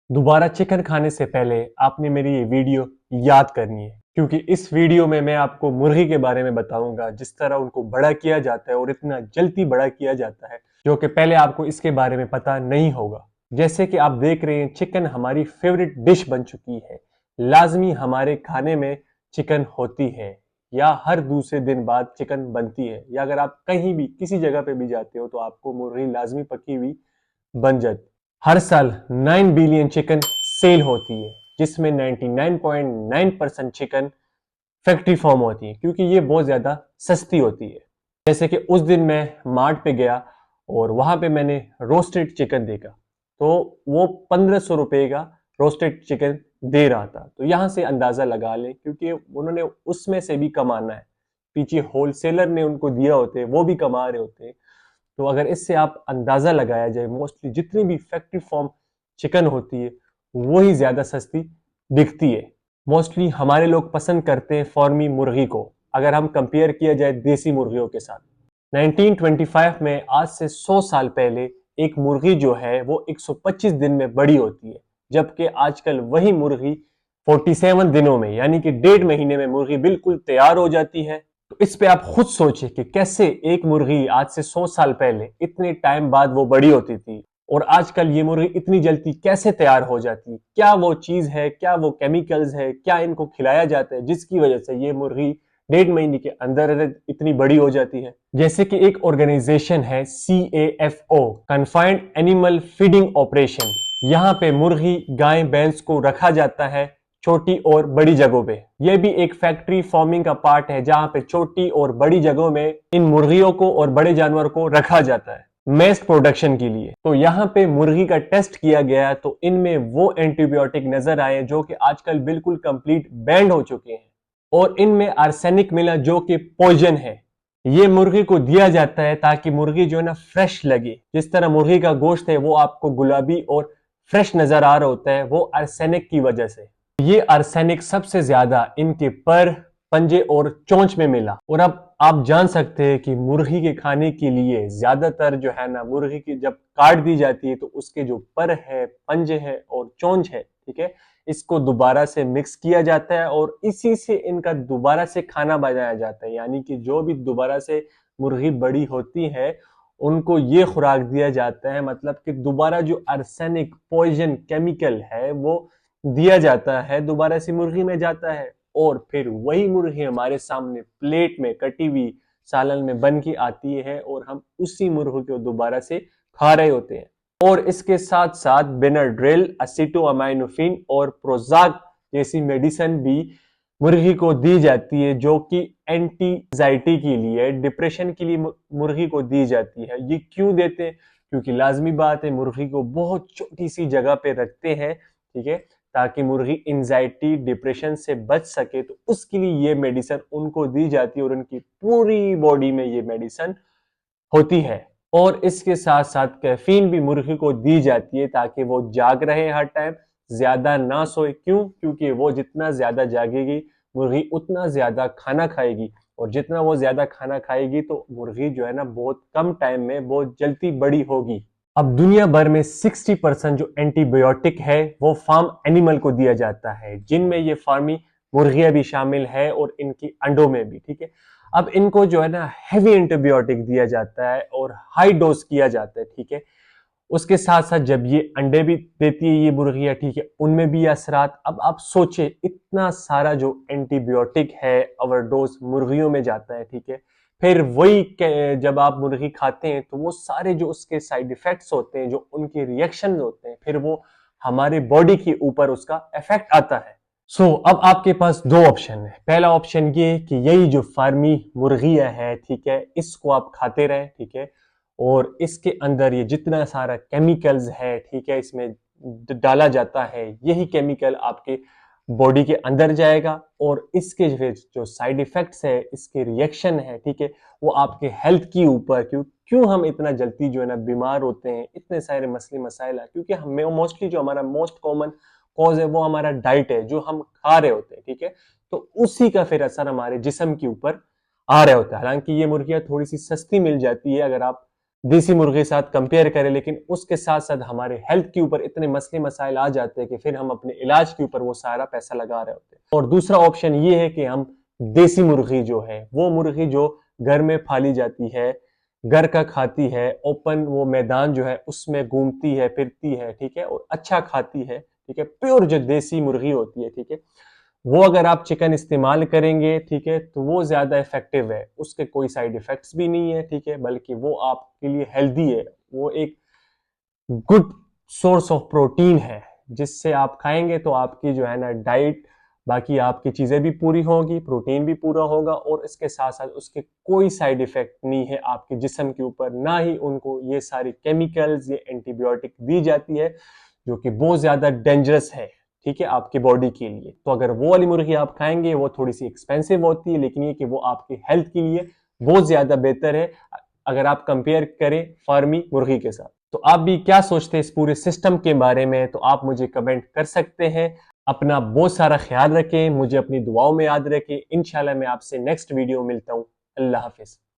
दोबारा चिकन खाने से पहले आपने मेरी ये वीडियो याद करनी है, क्योंकि इस वीडियो में मैं आपको मुर्गी के बारे में बताऊंगा, जिस तरह उनको बड़ा किया जाता है और इतना जल्दी बड़ा किया जाता है, जो कि पहले आपको इसके बारे में पता नहीं होगा। जैसे कि आप देख रहे हैं, चिकन हमारी फेवरेट डिश बन चुकी है। लाजमी हमारे खाने में चिकन होती है, या हर दूसरे दिन बाद चिकन बनती है, या अगर आप कहीं भी किसी जगह पे भी जाते हो तो आपको मुर्गी लाजमी पकी हुई बन जाती। हर साल 9 बिलियन चिकन सेल होती है, जिसमें 99.9% चिकन फैक्ट्री फॉर्म होती है, क्योंकि ये बहुत ज्यादा सस्ती होती है। जैसे कि उस दिन मैं मार्ट पे गया और वहां पे मैंने रोस्टेड चिकन देखा, तो वो 1500 रुपए का रोस्टेड चिकन दे रहा था। तो यहां से अंदाजा लगा ले, क्योंकि उन्होंने उसमें से भी कमाना है, पीछे होलसेलर ने उनको दिया होते वो भी कमा रहे होते। तो अगर इससे आप अंदाजा लगाया जाए, मोस्टली जितनी भी फैक्ट्री फार्म चिकन होती है वो ही ज्यादा सस्ती दिखती है। मोस्टली हमारे लोग पसंद करते हैं फार्मी मुर्गी को, अगर हम कंपेयर किया जाए देसी मुर्गियों के साथ। 1925 में, आज से 100 साल पहले, एक मुर्गी जो है वो 125 दिन में बड़ी होती है, जबकि आजकल वही मुर्गी 47 दिनों में, यानी कि 1.5 महीने में मुर्गी बिल्कुल तैयार हो जाती है। तो इस पे आप खुद सोचिए कि कैसे एक मुर्गी आज से 100 साल पहले इतने टाइम बाद वो बड़ी होती थी, और आजकल ये मुर्गी इतनी जल्दी कैसे तैयार हो जाती है। क्या वो चीज है, क्या वो केमिकल्स है, क्या इनको खिलाया जाता है जिसकी वजह से ये मुर्गी 1.5 महीने के अंदर इतनी बड़ी हो जाती है। जैसे कि एक ऑर्गेनाइजेशन है CAFO, confined animal feeding operation. यहाँ पे मुर्गी, गाय, भैंस को रखा जाता है छोटी और बड़ी जगहों पे। यह भी एक फैक्ट्री फार्मिंग का पार्ट है, जहां पे छोटी और बड़ी जगहों में इन मुर्गियों को और बड़े जानवर को रखा जाता है मेस्ट प्रोडक्शन के लिए। तो यहाँ पे मुर्गी का टेस्ट किया गया, तो इनमें वो एंटीबायोटिक नजर आए जो कि आजकल बिल्कुल कंप्लीट बैंड हो चुके हैं, और इनमें आर्सेनिक मिला जो कि पॉइजन है। ये मुर्गी को दिया जाता है ताकि मुर्गी जो है ना फ्रेश लगे। जिस तरह मुर्गी का गोश्त है वो आपको गुलाबी और फ्रेश नजर आ रहा होता है, वो आर्सेनिक की वजह से। ये आर्सेनिक सबसे ज्यादा इनके पर, पंजे और चोंच में मिला। और अब आप जान सकते हैं कि मुर्गी के खाने के लिए ज्यादातर जो है ना, मुर्गी की जब काट दी जाती है तो उसके जो पर है, पंजे है और चोंच है, ठीक है, इसको दोबारा से मिक्स किया जाता है और इसी से इनका दोबारा से खाना बनाया जाता है। यानी कि जो भी दोबारा से मुर्गी बड़ी होती है उनको ये खुराक दिया जाता है, मतलब कि दोबारा जो आर्सेनिक पॉइजन केमिकल है वो दिया जाता है, दोबारा से मुर्गी में जाता है, और फिर वही मुर्गी हमारे सामने प्लेट में कटी हुई सालन में बन के आती है, और हम उसी मुर्गी को दोबारा से खा रहे होते हैं। और इसके साथ साथ बेनाड्रिल, एसिटोअमाइनोफिन और प्रोजाक जैसी मेडिसिन भी मुर्गी को दी जाती है, जो कि एंटीजाइटी के लिए, डिप्रेशन के लिए मुर्गी को दी जाती है। ये क्यों देते हैं? क्योंकि लाजमी बात है, मुर्गी को बहुत छोटी सी जगह पे रखते हैं, ठीक है, ताकि मुर्गी एंजाइटी, डिप्रेशन से बच सके। तो उसके लिए ये मेडिसिन उनको दी जाती है, और उनकी पूरी बॉडी में ये मेडिसिन होती है। और इसके साथ साथ कैफीन भी मुर्गी को दी जाती है, ताकि वो जाग रहे हर टाइम, ज्यादा ना सोए। क्यों? क्योंकि वो जितना ज्यादा जागेगी मुर्गी उतना ज्यादा खाना खाएगी, और जितना वो ज्यादा खाना खाएगी तो मुर्गी जो है ना बहुत कम टाइम में बहुत जल्दी बड़ी होगी। अब दुनिया भर में 60% जो एंटीबायोटिक है वो फार्म एनिमल को दिया जाता है, जिनमें ये फार्मी मुर्गियां भी शामिल है और इनकी अंडों में भी, ठीक है। अब इनको जो है ना हैवी एंटीबायोटिक दिया जाता है और हाई डोज किया जाता है, ठीक है। उसके साथ साथ जब ये अंडे भी देती है ये मुर्गियां, ठीक है, उनमें भी असरात। अब आप सोचे, इतना सारा जो एंटीबायोटिक है ओवरडोज मुर्गियों में जाता है, ठीक है, फिर वही जब आप मुर्गी खाते हैं तो वो सारे जो उसके साइड इफेक्ट्स होते हैं, जो उनके रिएक्शन होते हैं, फिर वो हमारे बॉडी के ऊपर उसका इफेक्ट आता है। अब आपके पास दो ऑप्शन है। पहला ऑप्शन ये कि यही जो फार्मी मुर्गियां है, ठीक है, इसको आप खाते रहे, ठीक है, और इसके अंदर ये जितना सारा केमिकल्स है, ठीक है, इसमें डाला जाता है, यही केमिकल आपके बॉडी के अंदर जाएगा, और इसके फिर जो साइड इफेक्ट्स है, इसके रिएक्शन है, ठीक है, वो आपके हेल्थ के ऊपर, क्यों क्यों हम इतना जल्दी जो है ना बीमार होते हैं, इतने सारे मसले मसाइल है, क्योंकि हमें मोस्टली जो हमारा मोस्ट कॉमन कॉज है वो हमारा डाइट है, जो हम खा रहे होते हैं, ठीक है। तो उसी का फिर असर हमारे जिस्म के ऊपर आ रहा होता है। हालांकि ये मुर्गियां थोड़ी सी सस्ती मिल जाती है, अगर आप देसी मुर्गे के साथ कंपेयर करें, लेकिन उसके साथ साथ हमारे हेल्थ के ऊपर इतने मसले मसाइल आ जाते हैं कि फिर हम अपने इलाज के ऊपर वो सारा पैसा लगा रहे होते हैं। और दूसरा ऑप्शन ये है कि हम देसी मुर्गी जो है, वो मुर्गी जो घर में पाली जाती है, घर का खाती है, ओपन वो मैदान जो है उसमें घूमती है फिरती है, ठीक है, और अच्छा खाती है, ठीक है, प्योर जो देसी मुर्गी होती है, ठीक है, वो अगर आप चिकन इस्तेमाल करेंगे, ठीक है, तो वो ज्यादा इफेक्टिव है, उसके कोई साइड इफेक्ट्स भी नहीं है, ठीक है, बल्कि वो आपके लिए हेल्दी है, वो एक गुड सोर्स ऑफ प्रोटीन है, जिससे आप खाएंगे तो आपकी जो है ना डाइट, बाकी आपकी चीजें भी पूरी होगी, प्रोटीन भी पूरा होगा, और इसके साथ साथ उसके कोई साइड इफेक्ट नहीं है आपके जिस्म के ऊपर, ना ही उनको ये सारी केमिकल्स, ये एंटीबायोटिक दी जाती है जो कि बहुत ज्यादा डेंजरस है, ठीक है, आपकी बॉडी के लिए। तो अगर वो वाली मुर्गी आप खाएंगे, वो थोड़ी सी एक्सपेंसिव होती है, लेकिन ये कि वो आपकी हेल्थ के लिए बहुत ज्यादा बेहतर है अगर आप कंपेयर करें फार्मी मुर्गी के साथ। तो आप भी क्या सोचते हैं इस पूरे सिस्टम के बारे में, तो आप मुझे कमेंट कर सकते हैं। अपना बहुत सारा ख्याल रखें, मुझे अपनी दुआओं में याद रखें। इंशाल्लाह मैं आपसे नेक्स्ट वीडियो मिलता हूं। अल्लाह हाफिज।